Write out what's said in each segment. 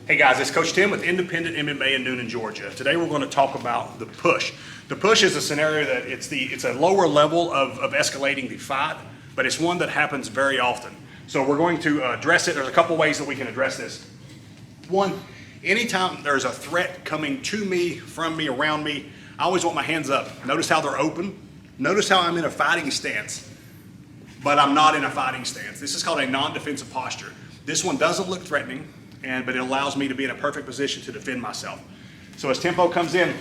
Hey guys, it's Coach Tim with Independent MMA in Noonan, Georgia. Today we're going to talk about the push. The push is a scenario that it's a lower level of escalating the fight, but it's one that happens very often. So we're going to address it. There's a couple ways that we can address this. One, anytime there's a threat coming to me, from me, around me, I always want my hands up. Notice how they're open. Notice how I'm in a fighting stance, but I'm not in a fighting stance. This is called a non-defensive posture. This one doesn't look threatening, but it allows me to be in a perfect position to defend myself. So as tempo comes in,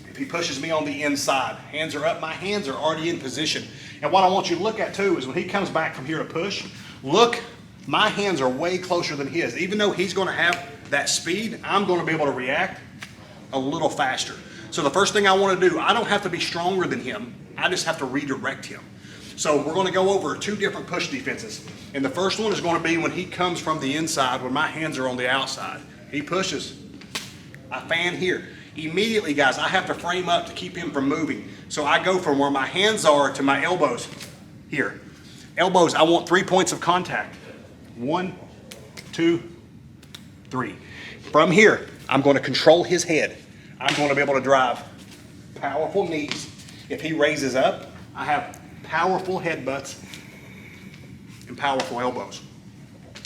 if he pushes me on the inside, hands are up, my hands are already in position. And what I want you to look at too is when he comes back from here to push, look, my hands are way closer than his. Even though he's gonna have that speed, I'm gonna be able to react a little faster. So the first thing I wanna do, I don't have to be stronger than him, I just have to redirect him. So we're going to go over two different push defenses. And the first one is going to be when he comes from the inside, when my hands are on the outside. He pushes. I fan here. Immediately, guys, I have to frame up to keep him from moving. So I go from where my hands are to my elbows here. Elbows, I want 3 points of contact. 1, 2, 3. From here, I'm going to control his head. I'm going to be able to drive powerful knees. If he raises up, I have powerful headbutts and powerful elbows.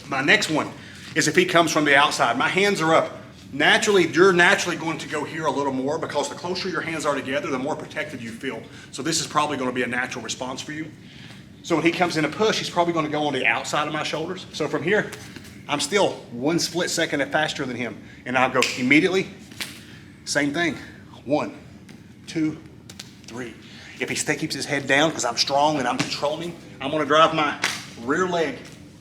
My next one is if he comes from the outside. My hands are up. Naturally, you're naturally going to go here a little more because the closer your hands are together, the more protected you feel. So this is probably going to be a natural response for you. So when he comes in a push, he's probably going to go on the outside of my shoulders. So from here, I'm still 1 split second faster than him. And I'll go immediately, same thing. 1, 2, 3. If he keeps his head down because I'm strong and I'm controlling, I'm going to drive my rear leg,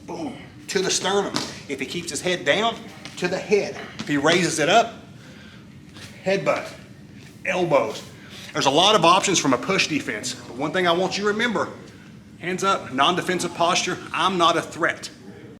boom, to the sternum. If he keeps his head down, to the head. If he raises it up, headbutt, elbows. There's a lot of options from a push defense. But one thing I want you to remember, hands up, non-defensive posture, I'm not a threat.